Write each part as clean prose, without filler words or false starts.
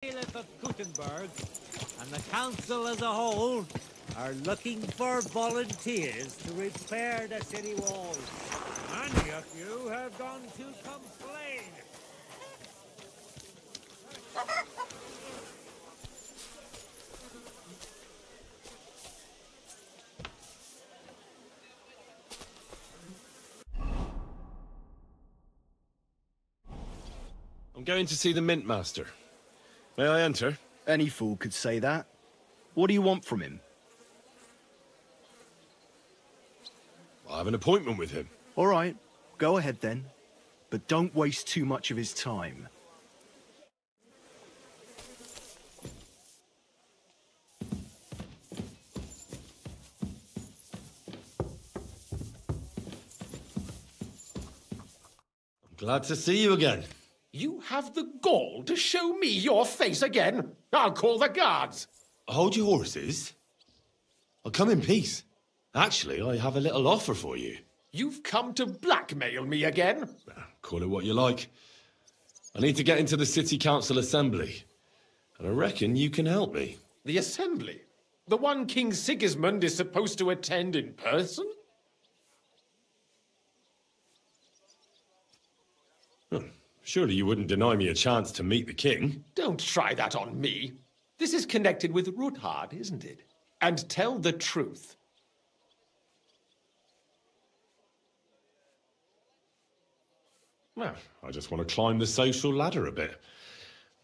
Bailiff of Kuttenberg and the council as a whole are looking for volunteers to repair the city walls. Many of you have gone to complain. I'm going to see the Mint Master. May I enter? Any fool could say that. What do you want from him? I have an appointment with him. All right, go ahead then. But don't waste too much of his time. I'm glad to see you again. You have the gall to show me your face again? I'll call the guards. Hold your horses. I'll come in peace. Actually, I have a little offer for you. You've come to blackmail me again? Call it what you like. I need to get into the City Council Assembly, and I reckon you can help me. The Assembly? The one King Sigismund is supposed to attend in person? Surely you wouldn't deny me a chance to meet the king? Don't try that on me. This is connected with Ruthard, isn't it? And tell the truth. Well, I just want to climb the social ladder a bit.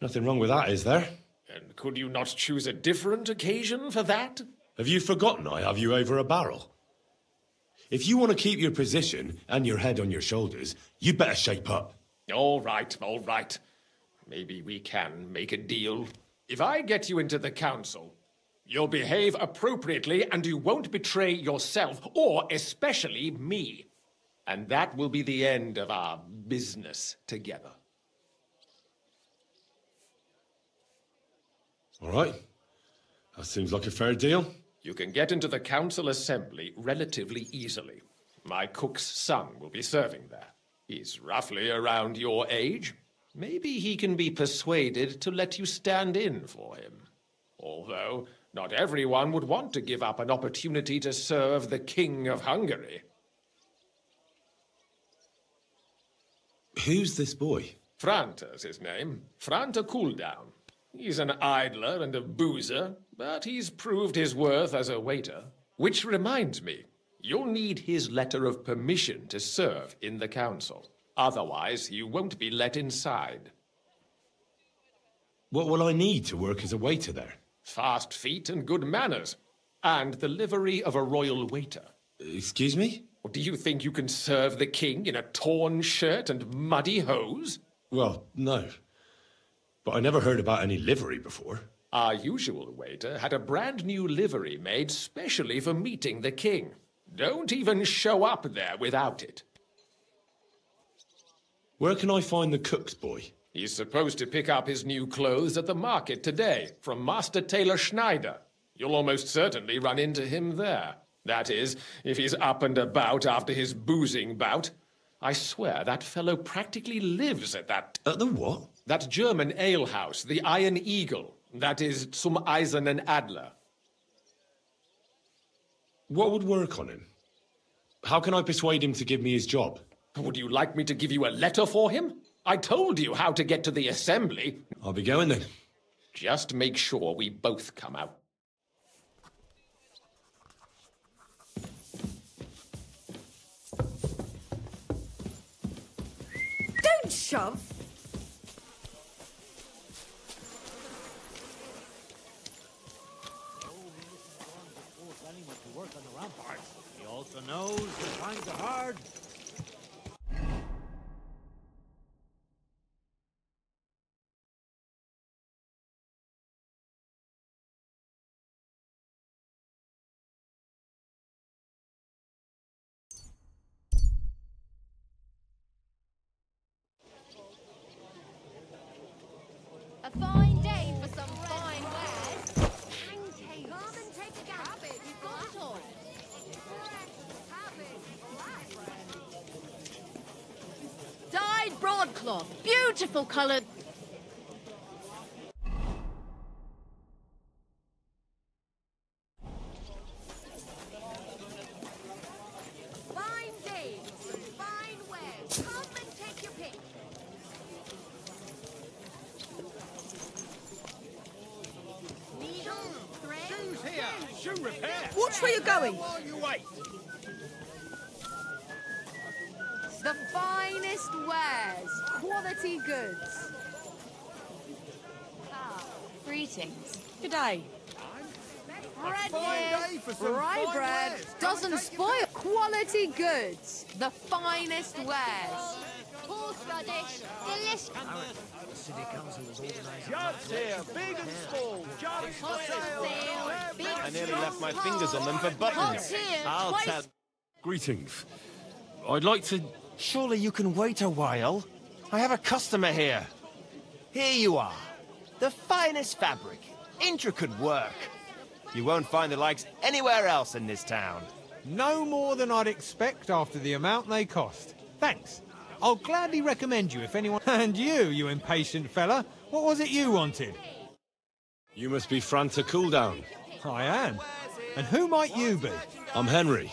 Nothing wrong with that, is there? And could you not choose a different occasion for that? Have you forgotten I have you over a barrel? If you want to keep your position and your head on your shoulders, you'd better shape up. All right, all right. Maybe we can make a deal. If I get you into the council, you'll behave appropriately and you won't betray yourself, or especially me. And that will be the end of our business together. All right. That seems like a fair deal. You can get into the council assembly relatively easily. My cook's son will be serving there. He's roughly around your age. Maybe he can be persuaded to let you stand in for him. Although, not everyone would want to give up an opportunity to serve the King of Hungary. Who's this boy? Franta's his name. Franta Cooldown. He's an idler and a boozer, but he's proved his worth as a waiter. Which reminds me, you'll need his letter of permission to serve in the council. Otherwise, you won't be let inside. What will I need to work as a waiter there? Fast feet and good manners. And the livery of a royal waiter. Excuse me? Or do you think you can serve the king in a torn shirt and muddy hose? Well, no. But I never heard about any livery before. Our usual waiter had a brand new livery made specially for meeting the king. Don't even show up there without it. Where can I find the cook's boy? He's supposed to pick up his new clothes at the market today from Master Tailor Schneider. You'll almost certainly run into him there. That is, if he's up and about after his boozing bout. I swear that fellow practically lives at that... At the what? That German alehouse, the Iron Eagle. That is Zum Eisernen Adler. What would work on him? How can I persuade him to give me his job? Would you like me to give you a letter for him? I told you how to get to the assembly. I'll be going then. Just make sure we both come out. Don't shove! He also knows the times are hard. A fine day for some fine wares. Pancakes. Rather than take a cabbage, you've got it all. Dyed broadcloth, beautiful coloured. Watch where you're going. The finest wares, quality goods. Greetings. Good day. Bread here, rye bread, doesn't spoil. Quality goods, the finest wares. Horseradish, delicious. Jugs here, big and small. Jugs for sale. Big I nearly left my fingers on them for buttons. I'll tell. Greetings. I'd like to... Surely you can wait a while. I have a customer here. Here you are. The finest fabric. Intricate work. You won't find the likes anywhere else in this town. No more than I'd expect after the amount they cost. Thanks. I'll gladly recommend you if anyone... And you impatient fella. What was it you wanted? You must be Franta Cooldown. I am. And who might you be? I'm Henry.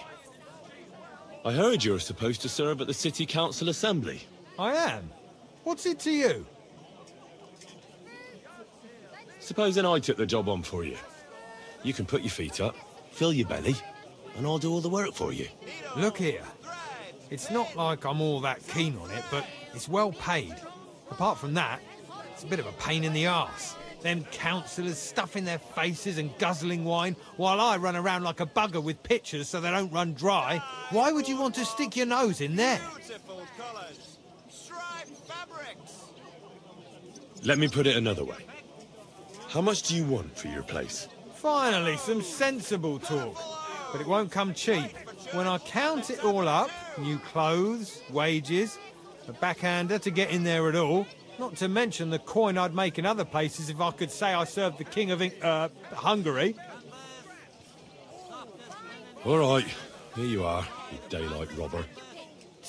I heard you're supposed to serve at the City Council Assembly. I am. What's it to you? Supposing I took the job on for you. You can put your feet up, fill your belly, and I'll do all the work for you. Look here. It's not like I'm all that keen on it, but it's well paid. Apart from that, it's a bit of a pain in the arse. Them councillors stuffing their faces and guzzling wine, while I run around like a bugger with pitchers so they don't run dry. Why would you want to stick your nose in there? Beautiful colours. Striped fabrics. Let me put it another way. How much do you want for your place? Finally, some sensible talk. But it won't come cheap. When I count it all up, new clothes, wages, a backhander to get in there at all, not to mention the coin I'd make in other places if I could say I served the King of Hungary. All right, here you are, you daylight robber.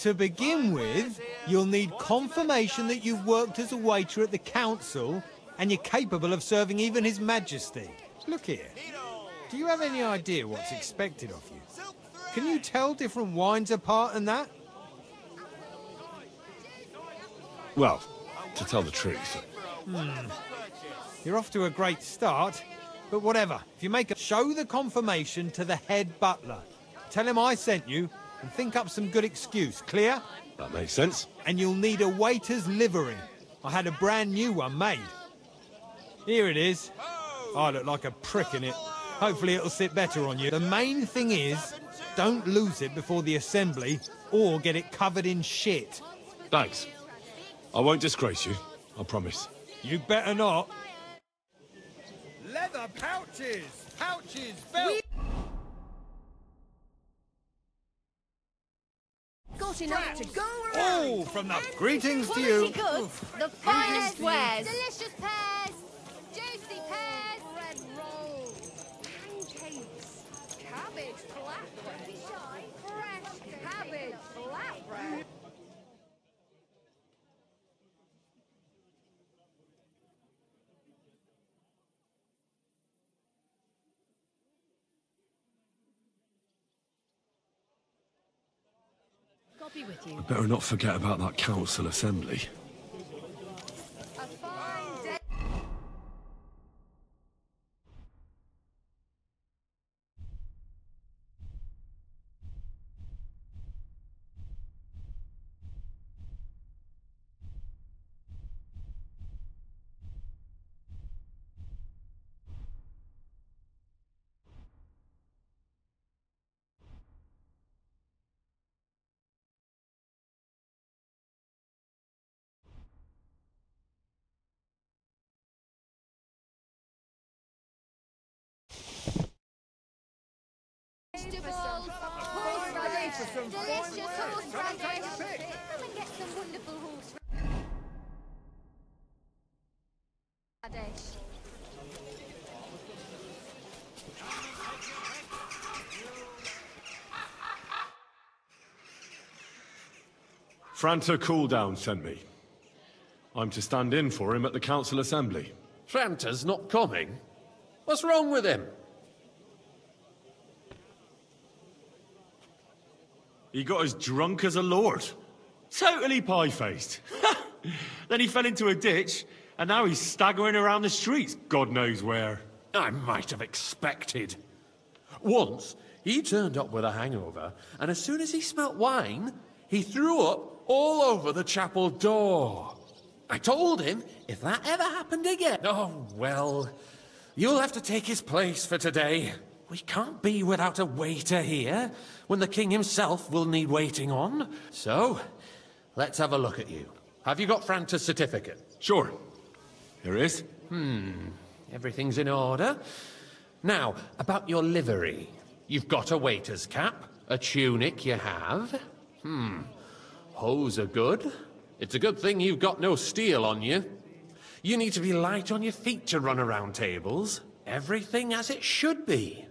To begin with, you'll need confirmation that you've worked as a waiter at the council and you're capable of serving even His Majesty. Look here. Do you have any idea what's expected of you? Can you tell different wines apart and that? Well, to tell the truth. You're off to a great start, but whatever. If you make a... Show the confirmation to the head butler. Tell him I sent you and think up some good excuse. Clear? That makes sense. And you'll need a waiter's livery. I had a brand new one made. Here it is. I look like a prick in it. Hopefully it'll sit better on you. The main thing is, don't lose it before the assembly or get it covered in shit. Thanks. I won't disgrace you, I promise. You better not. Leather pouches! Pouches! Belt! Got enough to go around. Oh, from the greetings to you. Quality goods, the finest wares. Delicious pears, juicy pears, bread rolls, pancakes, cabbage flatbread, fresh cabbage flatbread. God be with you. Better not forget about that council assembly. A fine day. Vegetables, horseradish, delicious horseradish. Come and get some wonderful horseradish. Franta Cooldown sent me. I'm to stand in for him at the council assembly. Franta's not coming? What's wrong with him? He got as drunk as a lord. Totally pie-faced. Then he fell into a ditch, and now he's staggering around the streets, God knows where. I might have expected. Once, he turned up with a hangover, and as soon as he smelt wine, he threw up all over the chapel door. I told him if that ever happened again... Oh, well, you'll have to take his place for today. We can't be without a waiter here, when the king himself will need waiting on. So, let's have a look at you. Have you got Franta's certificate? Sure. Here it is. Everything's in order. Now, about your livery. You've got a waiter's cap, a tunic you have. Hose are good. It's a good thing you've got no steel on you. You need to be light on your feet to run around tables. Everything as it should be.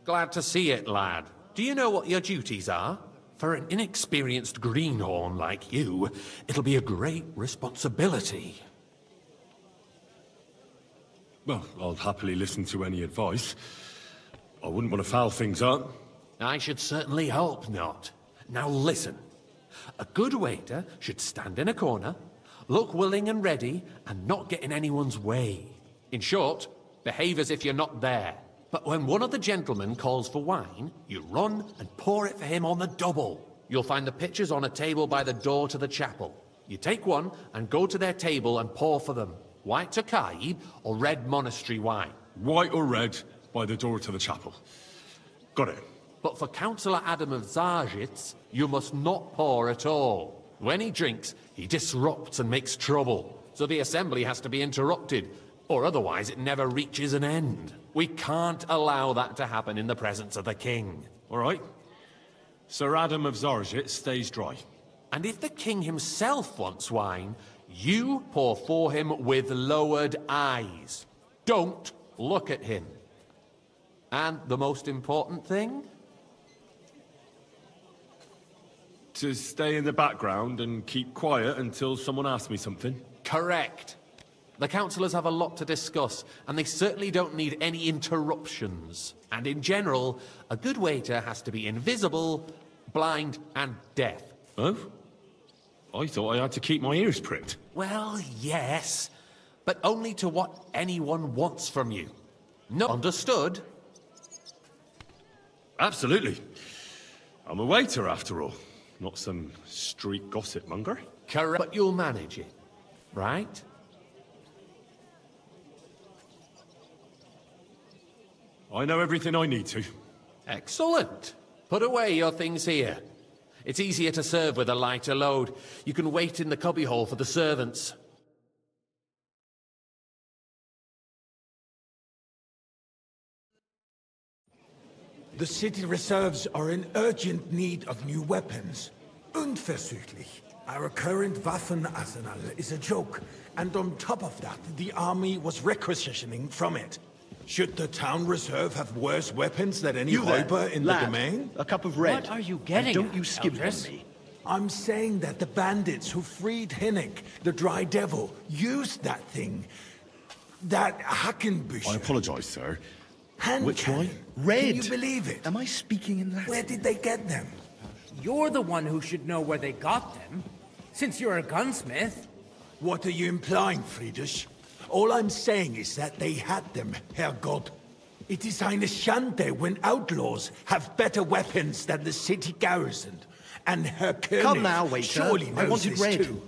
Glad to see it, lad. Do you know what your duties are? For an inexperienced greenhorn like you, it'll be a great responsibility. Well, I'll happily listen to any advice. I wouldn't want to foul things up. I should certainly hope not. Now listen. A good waiter should stand in a corner, look willing and ready, and not get in anyone's way. In short, behave as if you're not there. But when one of the gentlemen calls for wine, you run and pour it for him on the double. You'll find the pitchers on a table by the door to the chapel. You take one and go to their table and pour for them. White Tokaib or red monastery wine. White or red, by the door to the chapel. Got it. But for Councillor Adam of Zarzhitz, you must not pour at all. When he drinks, he disrupts and makes trouble. So the assembly has to be interrupted, or otherwise it never reaches an end. We can't allow that to happen in the presence of the king. All right. Sir Adam of Zarzhitz stays dry. And if the king himself wants wine, you pour for him with lowered eyes. Don't look at him. And the most important thing? To stay in the background and keep quiet until someone asks me something? Correct. The councillors have a lot to discuss, and they certainly don't need any interruptions. And in general, a good waiter has to be invisible, blind, and deaf. Oh? I thought I had to keep my ears pricked. Well, yes, but only to what anyone wants from you. No, understood? Absolutely. I'm a waiter, after all. Not some street gossip monger. Correct, but you'll manage it, right? I know everything I need to. Excellent. Put away your things here. It's easier to serve with a lighter load. You can wait in the cubbyhole for the servants. The city reserves are in urgent need of new weapons. Unverzüglich. Our current Waffenarsenal is a joke, and on top of that, the army was requisitioning from it. Should the town reserve have worse weapons than any Räuber in the domain? A cup of red. What are you getting Don't at, you skip on Eldris? me. I'm saying that the bandits who freed Hinnik, the Dry Devil, used that thing. That Hackenbücher. I apologize, sir. Hand Which cannon. one? Red. Can you believe it? Am I speaking in Latin? Where did they get them? You're the one who should know where they got them, since you're a gunsmith. What are you implying, Friedrich? All I'm saying is that they had them, Herrgott. It is eine Schande when outlaws have better weapons than the city garrison. And Herr König Come now, waiter. surely knows I wanted this red. too.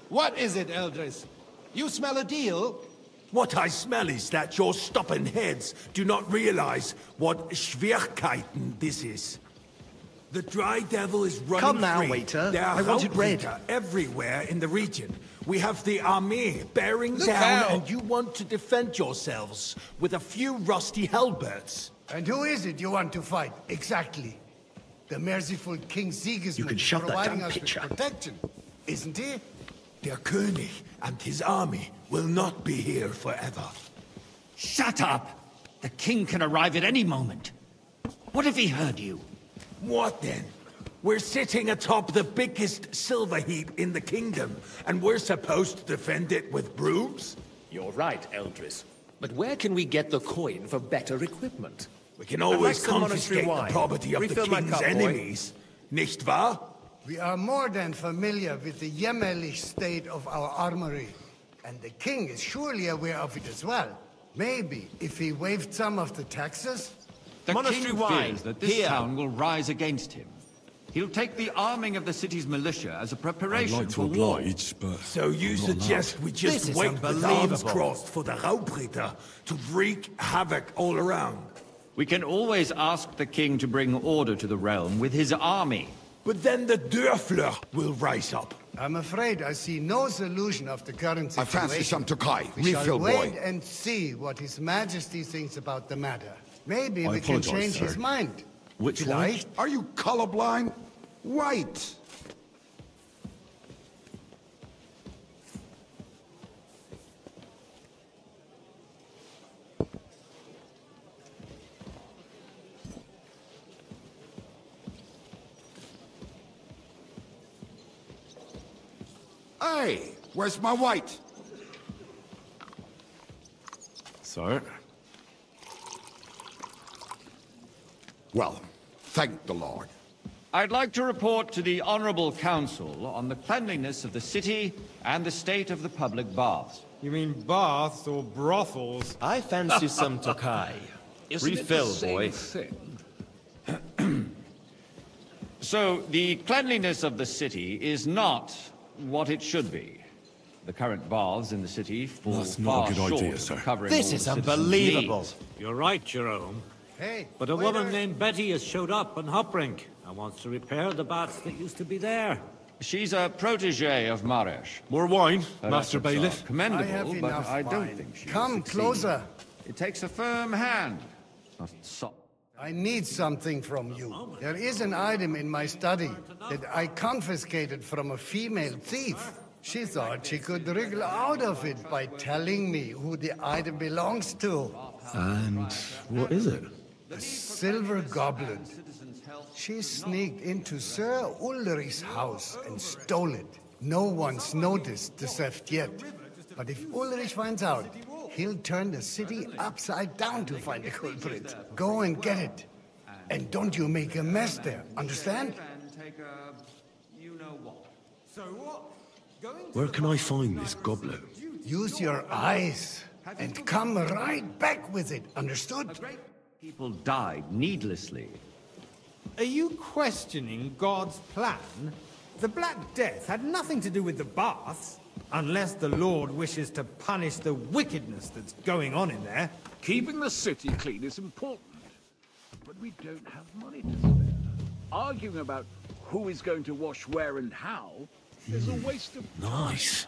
What is it, Eldris? You smell a deal? What I smell is that your stubborn heads do not realize what Schwierigkeiten this is. The Dry Devil is running Come now, free. waiter. There are I wanted red. Hauptreiter everywhere in the region. We have the army bearing Look down, out. and you want to defend yourselves with a few rusty halberds. And who is it you want to fight, exactly? The merciful King Sigismund You can shove that providing damn us pitcher. with protection, isn't he? Der König and his army will not be here forever. Shut up! The king can arrive at any moment. What if he heard you? What then? We're sitting atop the biggest silver heap in the kingdom, and we're supposed to defend it with brooms? You're right, Eldris. But where can we get the coin for better equipment? We can always some monastery confiscate the wine. property of Refill the my king's cup, boy. enemies. Nicht wahr? We are more than familiar with the jämmerlich state of our armory. And the king is surely aware of it as well. Maybe if he waived some of the taxes? The Monastery king wine, fears that this here. town will rise against him. He'll take the arming of the city's militia as a preparation for war. So you suggest we just This is wait with arms unbelievable. crossed for the Raubritter to wreak havoc all around? We can always ask the king to bring order to the realm with his army. But then the Dörfler will rise up. I'm afraid I see no solution of the current situation. I fancy some Tokai. We shall Refill, wait boy. and see what His Majesty thinks about the matter. Maybe I we can apologize, change sir. his mind. Which Vielleicht? one? Are you colorblind? White. Hey, where's my white? Sir? Well, thank the Lord. I'd like to report to the Honorable Council on the cleanliness of the city and the state of the public baths. You mean baths or brothels? I fancy some Tokai. Refill, boy. So, the cleanliness of the city is not what it should be. The current baths in the city fall That's not far a good short idea, of sir. covering This all is the citizens' unbelievable. needs. You're right, Jerome. Hey, But a waiter. woman named Betty has showed up on Hoprink and wants to repair the baths that used to be there. She's a protege of Maresh. More wine, Her Master efforts are Bailiff? I Commendable, have but enough I don't wine. think she will Come succeed. closer. It takes a firm hand. Not soft. I need something from you. There is an item in my study that I confiscated from a female thief. She thought she could wriggle out of it by telling me who the item belongs to. And what is it? A silver goblet. She sneaked into Sir Ulrich's house and stole it. No one's noticed the theft yet. But if Ulrich finds out, he'll turn the city upside down to find the culprit. Go and get it. And don't you make a mess there, understand? Where can I find this goblet? Use your eyes and come right back with it, understood? People died needlessly. Are you questioning God's plan? The Black Death had nothing to do with the baths, unless the Lord wishes to punish the wickedness that's going on in there. Keeping the city clean is important, but we don't have money to spare. Arguing about who is going to wash where and how is a waste of time. Nice.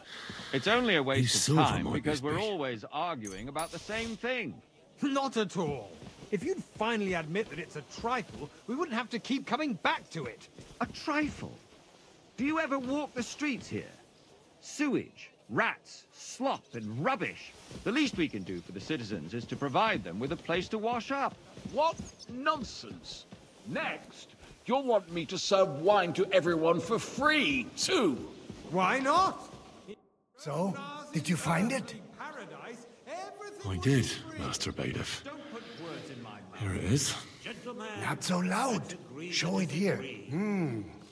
It's only a waste These of silver time might because be we're special. always arguing about the same thing. Not at all. If you'd finally admit that it's a trifle, we wouldn't have to keep coming back to it. A trifle? Do you ever walk the streets here? Sewage, rats, slop, and rubbish. The least we can do for the citizens is to provide them with a place to wash up. What nonsense! Next, you'll want me to serve wine to everyone for free, too. Why not? So, did you find it? I did, Master Bailiff. Here it is. Not so loud. Show it here.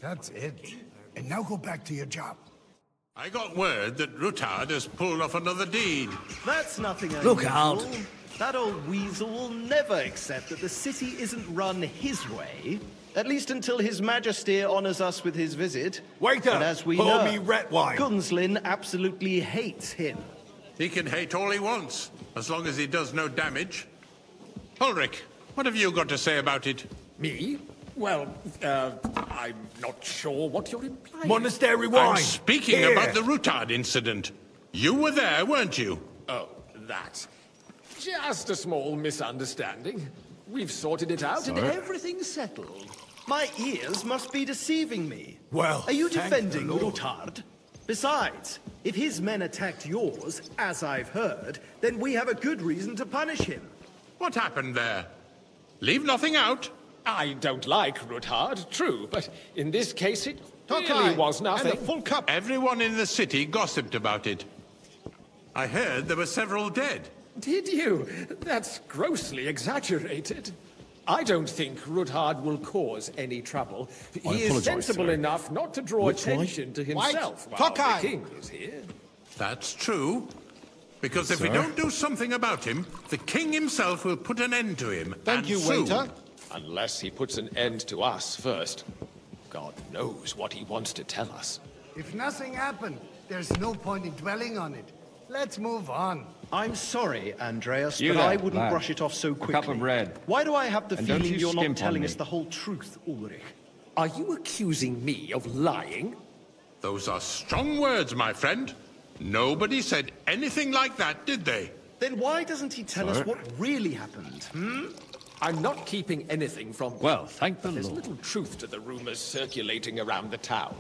That's it. And now go back to your job. I got word that Rutard has pulled off another deed. That's nothing unusual. Look out. That old weasel will never accept that the city isn't run his way. At least until His Majesty honors us with his visit. Waiter, And as we pour know, me red wine. Gunslin absolutely hates him. He can hate all he wants, as long as he does no damage. Ulrich, what have you got to say about it? Me? Well, I'm not sure what you're implying. Monastery wine. I'm speaking Here. about the Rutard incident. You were there, weren't you? Oh, that. Just a small misunderstanding. We've sorted it out and Sir? everything's settled. My ears must be deceiving me. Well, Are you thank defending the Lord. Rutard? Besides, if his men attacked yours, as I've heard, then we have a good reason to punish him. What happened there? Leave nothing out. I don't like Rutard, true, but in this case it really Tokai, was nothing. and a full cup. Everyone in the city gossiped about it. I heard there were several dead. Did you? That's grossly exaggerated. I don't think Rutard will cause any trouble. I He is apologize, sensible sir. enough not to draw Which one? attention to himself White while Tokai. the king is here. That's true. Because if we don't do something about him, the king himself will put an end to him. Thank you, waiter. Unless he puts an end to us first. God knows what he wants to tell us. If nothing happened, there's no point in dwelling on it. Let's move on. I'm sorry, Andreas, You but there, I wouldn't lad. brush it off so quickly. A cup of bread. Why do I have the And don't feeling you you're not skimp on telling me. us the whole truth, Ulrich? Are you accusing me of lying? Those are strong words, my friend. Nobody said anything like that, did they? Then why doesn't he tell us Sir? what really happened, I'm not keeping anything from... Well, thank the There's Lord. little truth to the rumors circulating around the town.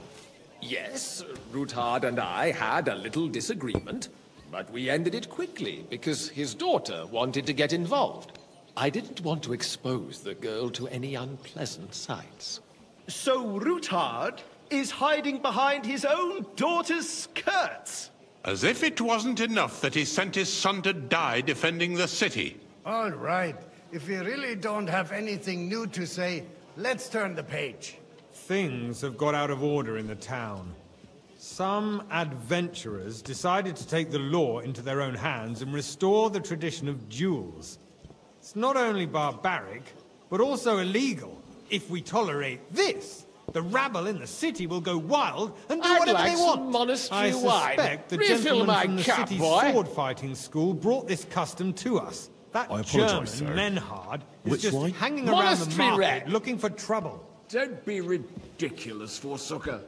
Yes, Ruthard and I had a little disagreement, but we ended it quickly because his daughter wanted to get involved. I didn't want to expose the girl to any unpleasant sights. So Ruthard is hiding behind his own daughter's skirts? As if it wasn't enough that he sent his son to die defending the city. All right. If we really don't have anything new to say, let's turn the page. Things have got out of order in the town. Some adventurers decided to take the law into their own hands and restore the tradition of duels. It's not only barbaric, but also illegal. If we tolerate this, the rabble in the city will go wild and do I'd whatever like they some want. monastery I wine. suspect the Refill gentleman my from the cup, city's boy. sword-fighting school brought this custom to us. That I German, apologise, sir. Menhard, is Which just wine? hanging around the Monastery market red. looking for trouble. Don't be ridiculous, Forsucker.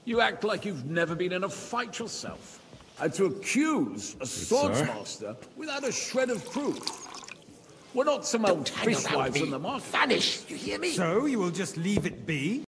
You act like you've never been in a fight yourself. And to accuse a swordsmaster without a shred of proof. We're not some old hang around fishwives me. on the market. Vanish, you hear me? So you will just leave it be?